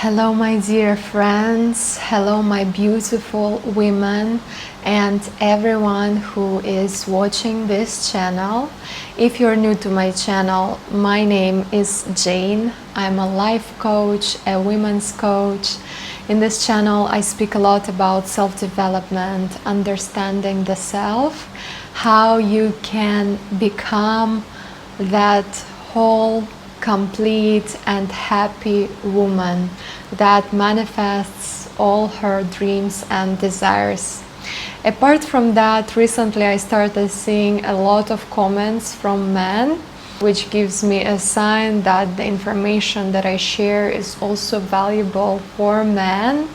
Hello, my dear friends. Hello, my beautiful women, and everyone who is watching this channel. If you're new to my channel, my name is Jane. I'm a life coach, a women's coach. In this channel, I speak a lot about self-development, understanding the self, how you can become that whole, complete and happy woman that manifests all her dreams and desires. Apart from that, recently I started seeing a lot of comments from men, which gives me a sign that the information that I share is also valuable for men.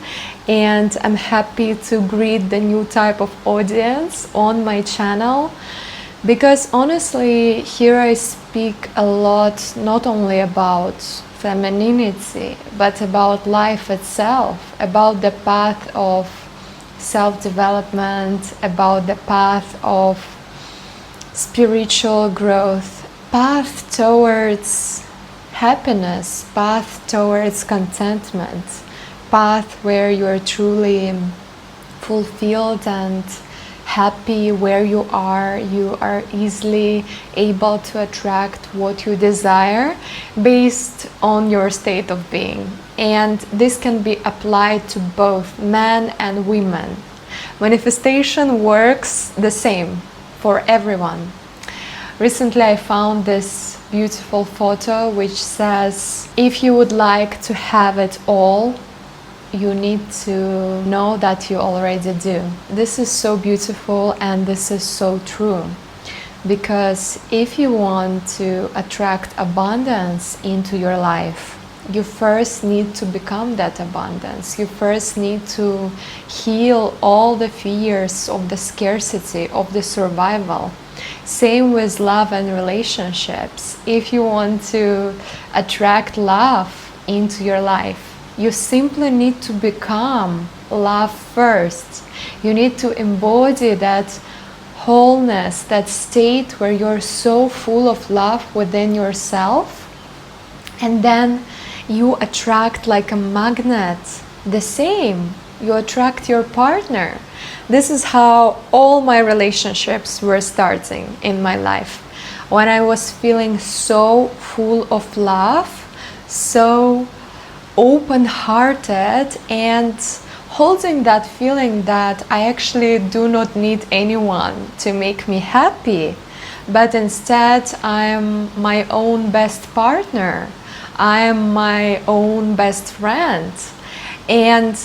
And I'm happy to greet the new type of audience on my channel. Because honestly, here I speak a lot not only about femininity, but about life itself, about the path of self-development, about the path of spiritual growth, path towards happiness, path towards contentment, path where you are truly fulfilled and happy where you are easily able to attract what you desire based on your state of being. And this can be applied to both men and women. Manifestation works the same for everyone. Recently I found this beautiful photo which says, if you would like to have it all, you need to know that you already do. This is so beautiful and this is so true. Because if you want to attract abundance into your life, you first need to become that abundance. You first need to heal all the fears of the scarcity, of the survival. Same with love and relationships. If you want to attract love into your life, you simply need to become love first. You need to embody that wholeness, that state where you're so full of love within yourself. And then you attract like a magnet. The same. You attract your partner. This is how all my relationships were starting in my life. When I was feeling so full of love, so open-hearted and holding that feeling that I actually do not need anyone to make me happy, but instead I am my own best partner, I am my own best friend. And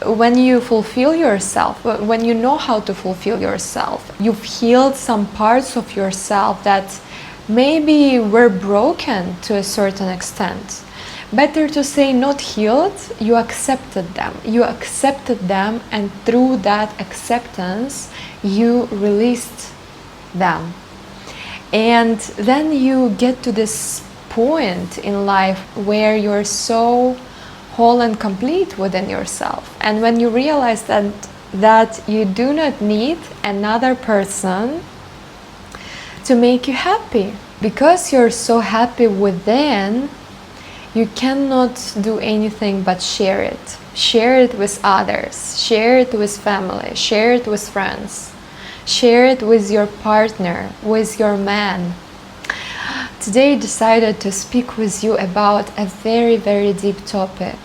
when you fulfill yourself, when you know how to fulfill yourself, you've healed some parts of yourself that maybe were broken to a certain extent. Better to say not healed, you accepted them. You accepted them, and through that acceptance, you released them. And then you get to this point in life where you're so whole and complete within yourself. And when you realize that you do not need another person to make you happy, because you're so happy within, you cannot do anything but share it. Share it with others, share it with family, share it with friends, share it with your partner, with your man. Today I decided to speak with you about a very, very deep topic.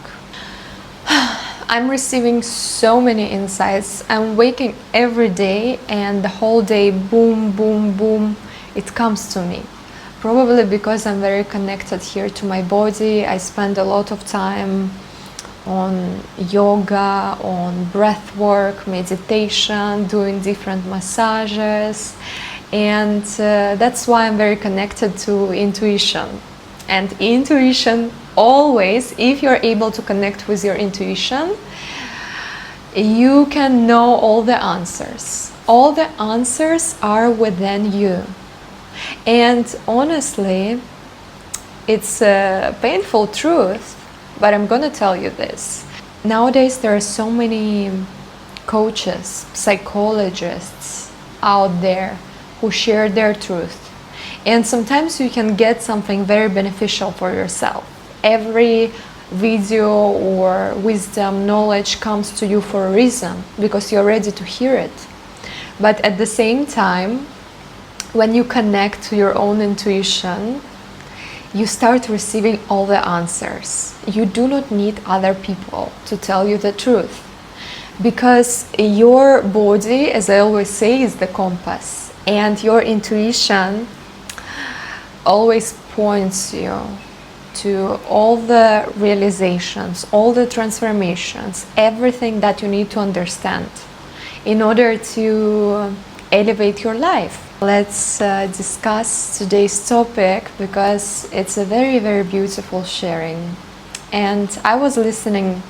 I'm receiving so many insights. I'm waking every day and the whole day, boom, boom, boom, it comes to me. Probably because I'm very connected here to my body. I spend a lot of time on yoga, on breath work, meditation, doing different massages. And that's why I'm very connected to intuition. And intuition always, if you're able to connect with your intuition, you can know all the answers. All the answers are within you. And honestly, it's a painful truth, but I'm gonna tell you this. Nowadays there are so many coaches, psychologists out there who share their truth. And sometimes you can get something very beneficial for yourself. Every video or wisdom, knowledge comes to you for a reason, because you're ready to hear it. But at the same time, when you connect to your own intuition, you start receiving all the answers. You do not need other people to tell you the truth, because your body, as I always say, is the compass, and your intuition always points you to all the realizations, all the transformations, everything that you need to understand in order to elevate your life. Let's discuss today's topic, because it's a very, very beautiful sharing. And I was listening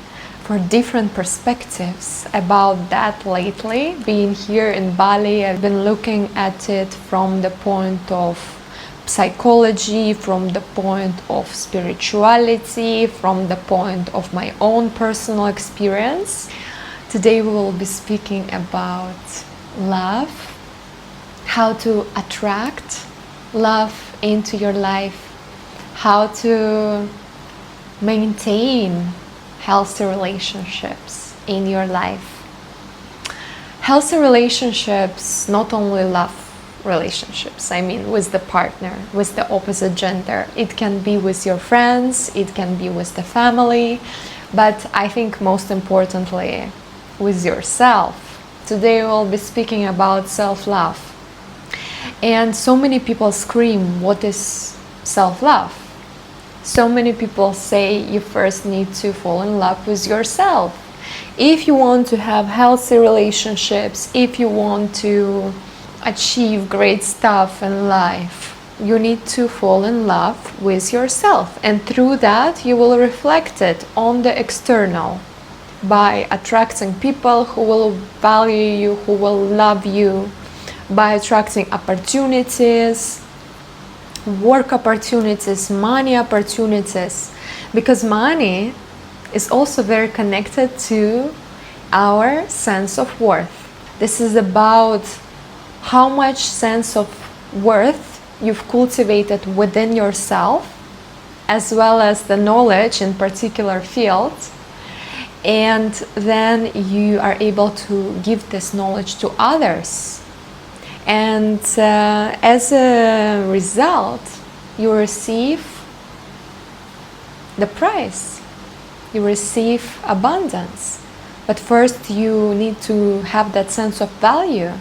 for different perspectives about that lately. Being here in Bali, I've been looking at it from the point of psychology, from the point of spirituality, from the point of my own personal experience. Today we will be speaking about love, how to attract love into your life, how to maintain healthy relationships in your life. Healthy relationships, not only love relationships, I mean with the partner, with the opposite gender. It can be with your friends, it can be with the family, but I think most importantly with yourself. Today we'll be speaking about self-love. And so many people scream, what is self-love? So many people say you first need to fall in love with yourself. If you want to have healthy relationships, if you want to achieve great stuff in life, you need to fall in love with yourself, and through that you will reflect it on the external by attracting people who will value you, who will love you, by attracting opportunities, work opportunities, money opportunities, because money is also very connected to our sense of worth. This is about how much sense of worth you've cultivated within yourself, as well as the knowledge in particular fields, and then you are able to give this knowledge to others, and as a result you receive the prize, you receive abundance. But first you need to have that sense of value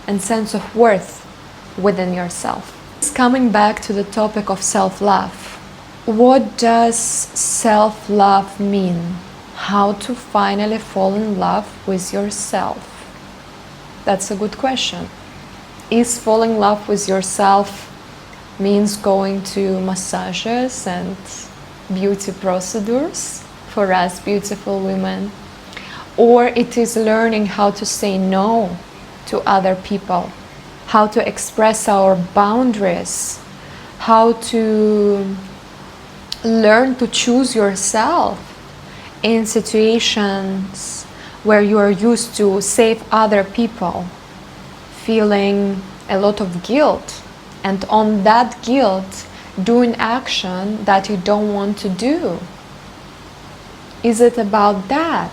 and sense of worth within yourself. Coming back to the topic of self-love, what does self-love mean? How to finally fall in love with yourself? That's a good question. Is falling in love with yourself means going to massages and beauty procedures for us beautiful women? Or it is learning how to say no to other people, how to express our boundaries, how to learn to choose yourself in situations where you are used to save other people, feeling a lot of guilt, and on that guilt doing action that you don't want to do. Is it about that?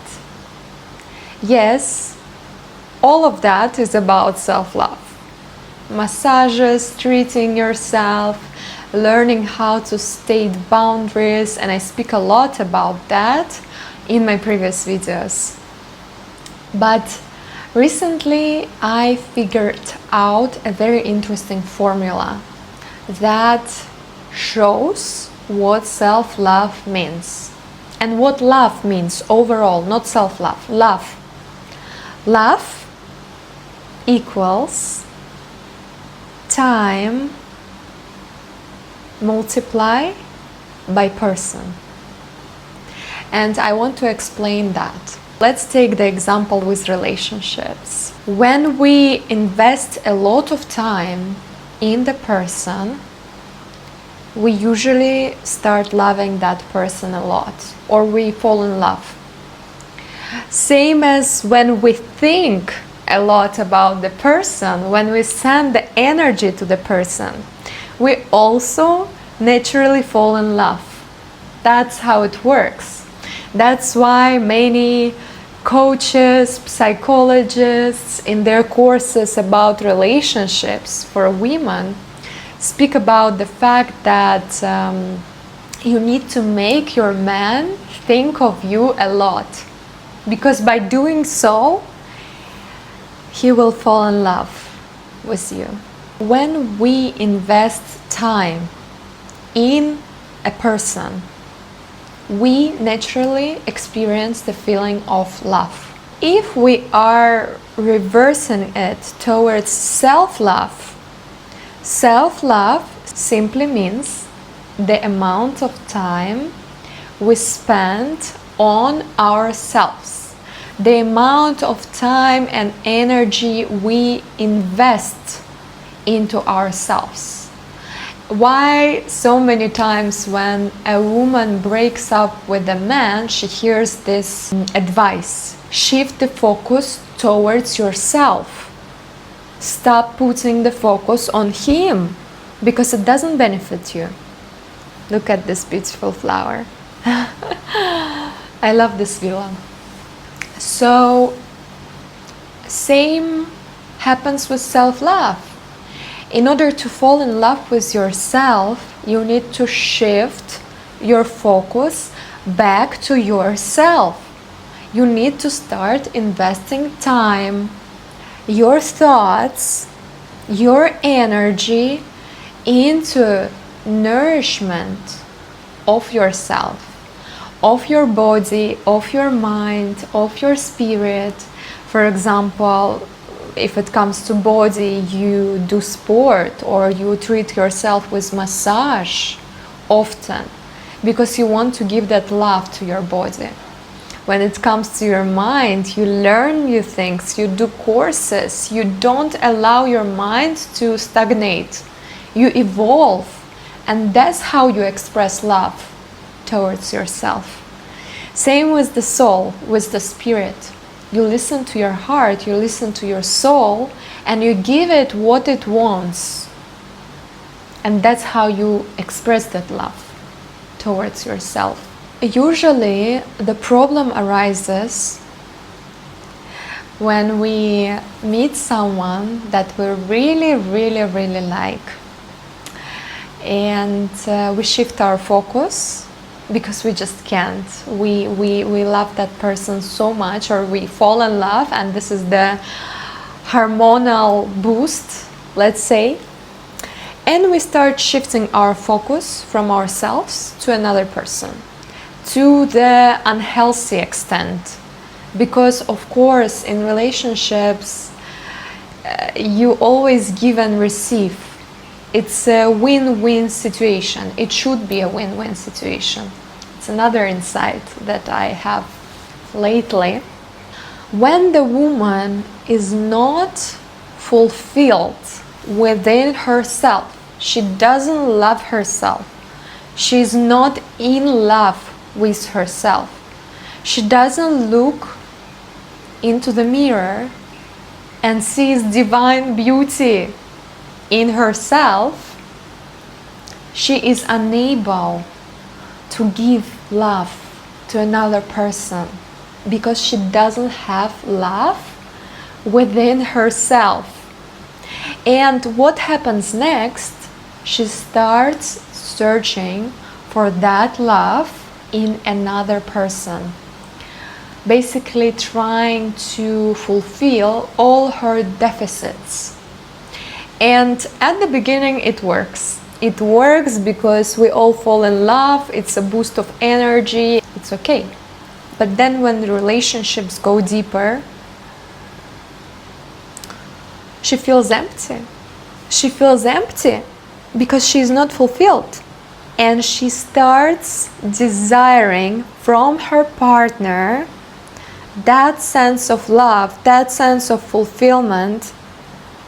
Yes, all of that is about self-love. Massages, treating yourself, learning how to state boundaries, and I speak a lot about that in my previous videos. But recently I figured out a very interesting formula that shows what self-love means and what love means overall, not self-love, love. Love equals time multiply by person. And I want to explain that. Let's take the example with relationships. When we invest a lot of time in the person, we usually start loving that person a lot, or we fall in love. Same as when we think a lot about the person, when we send the energy to the person, we also naturally fall in love. That's how it works. That's why many coaches, psychologists in their courses about relationships for women speak about the fact that you need to make your man think of you a lot, because by doing so he will fall in love with you. When we invest time in a person, we naturally experience the feeling of love. If we are reversing it towards self-love, self-love simply means the amount of time we spend on ourselves, the amount of time and energy we invest into ourselves. Why so many times when a woman breaks up with a man, she hears this advice: shift the focus towards yourself. Stop putting the focus on him, because it doesn't benefit you. Look at this beautiful flower. I love this villa. So, same happens with self-love. In order to fall in love with yourself, you need to shift your focus back to yourself. You need to start investing time, your thoughts, your energy into nourishment of yourself, of your body, of your mind, of your spirit. For example, if it comes to body, you do sport or you treat yourself with massage often because you want to give that love to your body. When it comes to your mind, you learn new things, you do courses, you don't allow your mind to stagnate, you evolve, and that's how you express love towards yourself. Same with the soul, with the spirit. You listen to your heart, you listen to your soul, and you give it what it wants. And that's how you express that love towards yourself. Usually, the problem arises when we meet someone that we really, really, really like. And we shift our focus because we just can't. We love that person so much, or we fall in love, and this is the hormonal boost, let's say. And we start shifting our focus from ourselves to another person, to the unhealthy extent. Because of course in relationships you always give and receive. It's a win-win situation. It should be a win-win situation. It's another insight that I have lately. When the woman is not fulfilled within herself, she doesn't love herself, she's not in love with herself, she doesn't look into the mirror and sees divine beauty in herself, she is unable to give love to another person because she doesn't have love within herself. And what happens next? She starts searching for that love in another person, basically trying to fulfill all her deficits. And at the beginning it works. It works because we all fall in love, it's a boost of energy, it's okay. But then when the relationships go deeper, she feels empty. She feels empty because she's not fulfilled. And she starts desiring from her partner that sense of love, that sense of fulfillment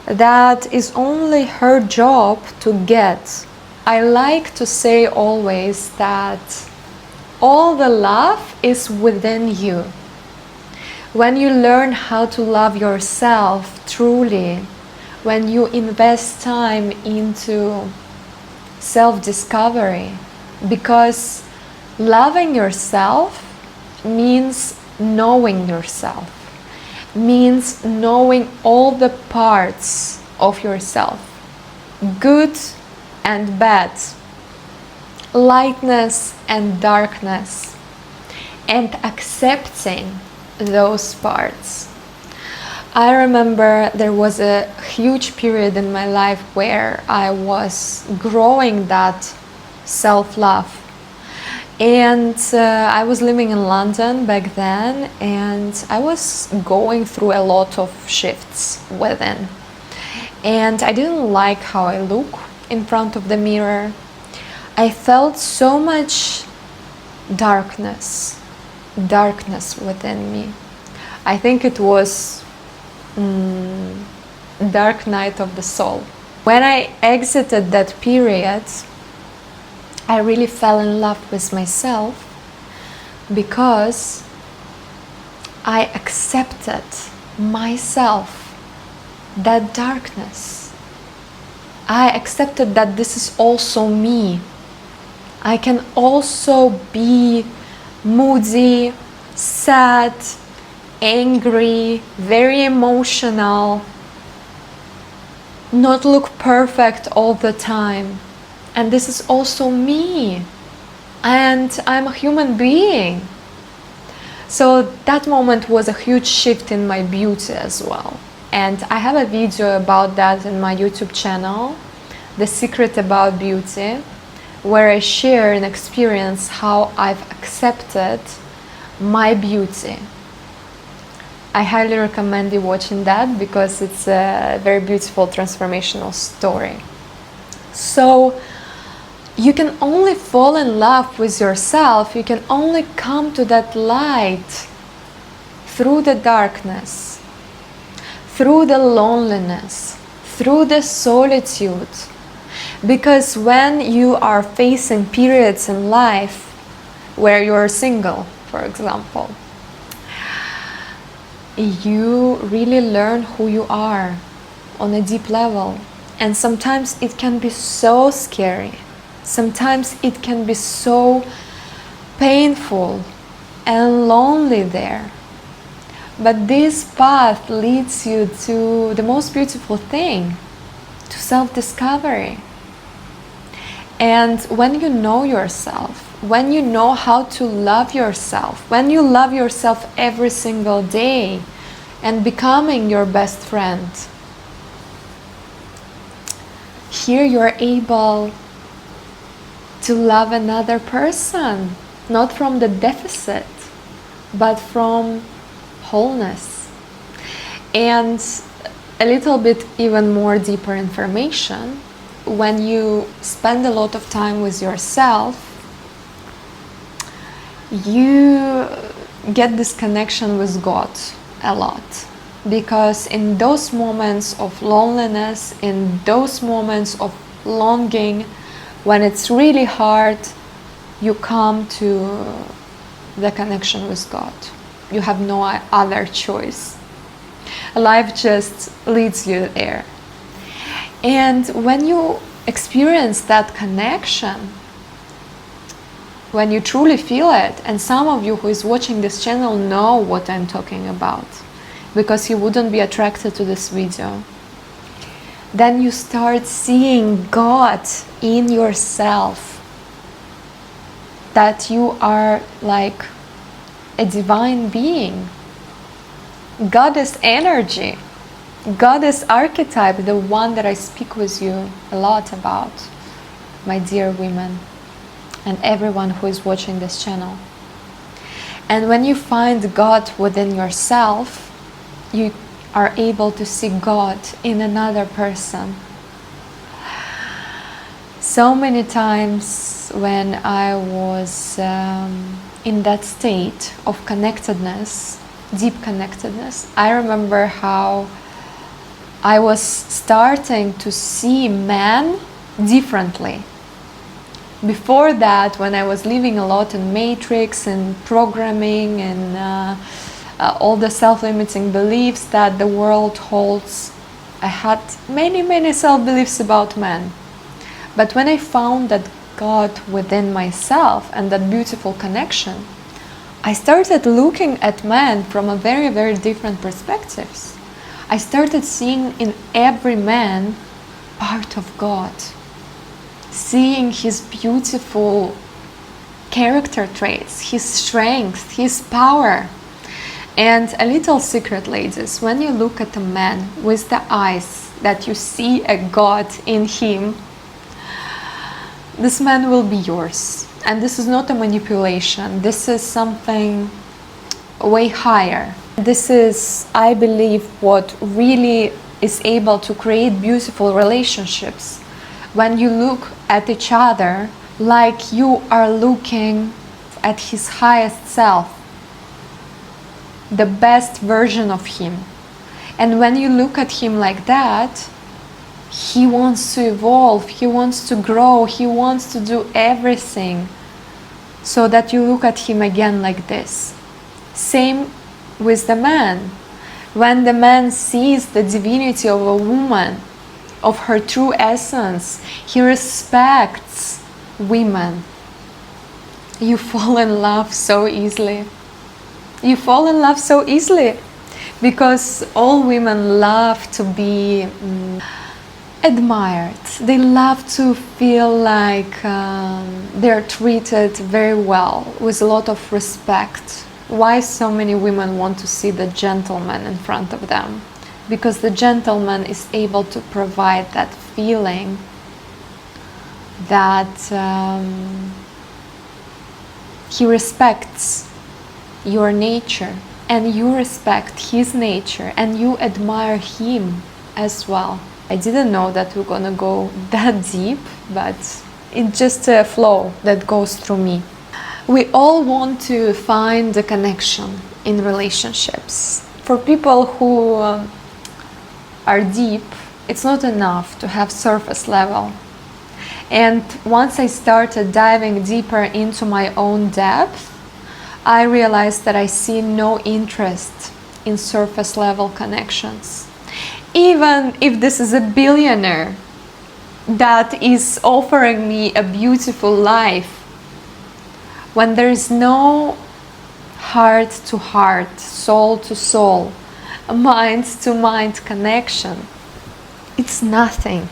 that is only her job to get. I like to say always that all the love is within you. When you learn how to love yourself truly, when you invest time into self-discovery, because Loving yourself means knowing yourself, means knowing all the parts of yourself, good and bad, lightness and darkness, and accepting those parts. I remember there was a huge period in my life where I was growing that self-love. And I was living in London back then, and I was going through a lot of shifts within. And I didn't like how I look in front of the mirror. I felt so much darkness within me. I think it was dark night of the soul. When I exited that period, I really fell in love with myself because I accepted myself, that darkness. I accepted that this is also me. I can also be moody, sad, angry, very emotional, not look perfect all the time. And this is also me. And I'm a human being. So that moment was a huge shift in my beauty as well. And I have a video about that in my YouTube channel, The Secret About Beauty, where I share an experience how I've accepted my beauty. I highly recommend you watching that because it's a very beautiful transformational story. So you can only fall in love with yourself, you can only come to that light through the darkness, through the loneliness, through the solitude. Because when you are facing periods in life where you're single, for example, you really learn who you are on a deep level. And sometimes it can be so scary. Sometimes it can be so painful and lonely there. But this path leads you to the most beautiful thing, to self-discovery. And when you know yourself, when you know how to love yourself, when you love yourself every single day and becoming your best friend, here you're able to love another person, not from the deficit, but from wholeness. And a little bit even more deeper information, when you spend a lot of time with yourself, you get this connection with God a lot. Because in those moments of loneliness, in those moments of longing, when it's really hard, you come to the connection with God. You have no other choice. Life just leads you there. And when you experience that connection, when you truly feel it, and some of you who is watching this channel know what I'm talking about, because you wouldn't be attracted to this video, then you start seeing God in yourself, that you are like a divine being, goddess energy, goddess archetype, the one that I speak with you a lot about, my dear women, and everyone who is watching this channel. And when you find God within yourself, you are able to see God in another person. So many times when I was in that state of connectedness, deep connectedness, I remember how I was starting to see men differently. Before that, when I was living a lot in matrix and programming and all the self-limiting beliefs that the world holds, I had many self-beliefs about men. But when I found that God within myself and that beautiful connection, I started looking at man from a very, very different perspectives. I started seeing in every man part of God, seeing his beautiful character traits, his strength, his power. And a little secret, ladies, when you look at a man with the eyes that you see a God in him, this man will be yours. And this is not a manipulation. This is something way higher. This is, I believe, what really is able to create beautiful relationships. When you look at each other like you are looking at his highest self, the best version of him. And when you look at him like that, he wants to evolve, he wants to grow, he wants to do everything so that you look at him again like this. Same with the man. When the man sees the divinity of a woman, of her true essence, he respects women. You fall in love so easily. You fall in love so easily because all women love to be admired. They love to feel like they're treated very well, with a lot of respect. Why so many women want to see the gentleman in front of them? Because the gentleman is able to provide that feeling that he respects your nature and you respect his nature and you admire him as well. I didn't know that we're gonna go that deep, but it's just a flow that goes through me. We all want to find a connection in relationships. For people who are deep, it's not enough to have surface level. And once I started diving deeper into my own depth, I realized that I see no interest in surface level connections. Even if this is a billionaire that is offering me a beautiful life, when there is no heart to heart, soul to soul, mind to mind connection, it's nothing.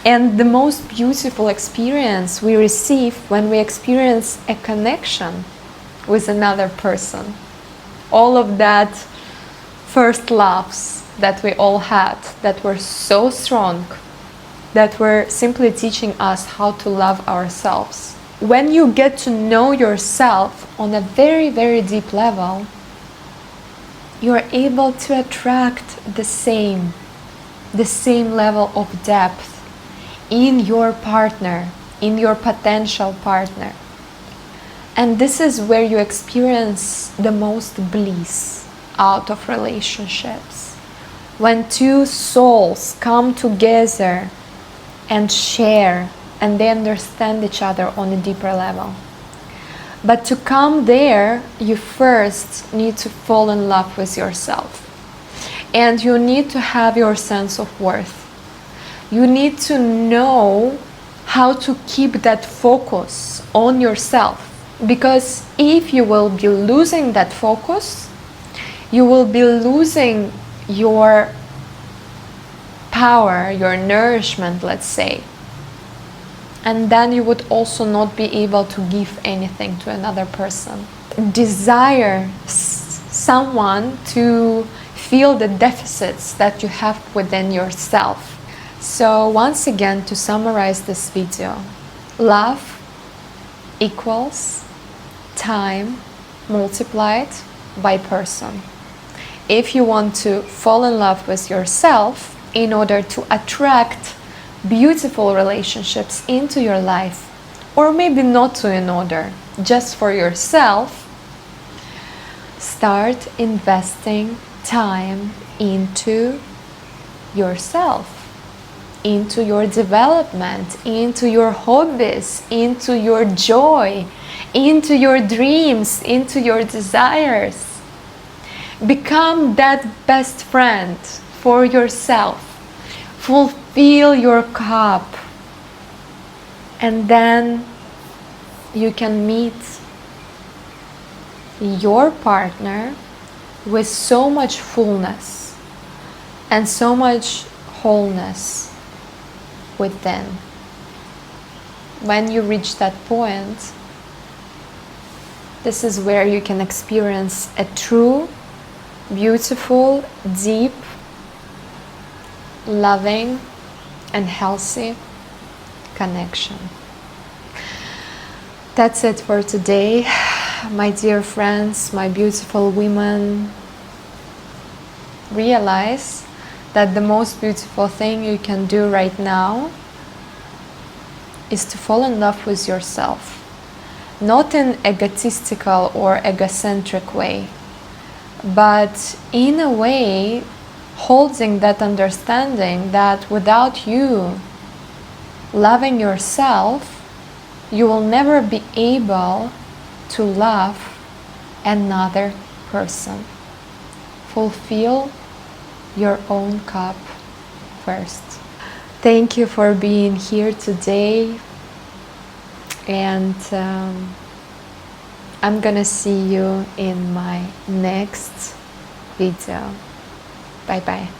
And the most beautiful experience we receive when we experience a connection with another person. All of that first loves that we all had, that were so strong, that were simply teaching us how to love ourselves. When you get to know yourself on a very, very deep level, you're able to attract the same level of depth in your partner, in your potential partner. And this is where you experience the most bliss out of relationships. When two souls come together and share and they understand each other on a deeper level. But to come there, you first need to fall in love with yourself. And you need to have your sense of worth. You need to know how to keep that focus on yourself. Because if you will be losing that focus, you will be losing your power, your nourishment, let's say. And then you would also not be able to give anything to another person. Desire someone to fill the deficits that you have within yourself. So once again, to summarize this video, love equals time multiplied by person. If you want to fall in love with yourself in order to attract beautiful relationships into your life, or maybe not to in order, just for yourself, start investing time into yourself, into your development, into your hobbies, into your joy, into your dreams, into your desires. Become that best friend for yourself. Fulfill your cup. And then you can meet your partner with so much fullness and so much wholeness within. When you reach that point, this is where you can experience a true, beautiful, deep, loving, and healthy connection. That's it for today, my dear friends, my beautiful women. Realize that the most beautiful thing you can do right now is to fall in love with yourself. Not in egotistical or egocentric way, but in a way holding that understanding that without you loving yourself, you will never be able to love another person. Fulfill your own cup first. Thank you for being here today, and I'm gonna see you in my next video. Bye bye.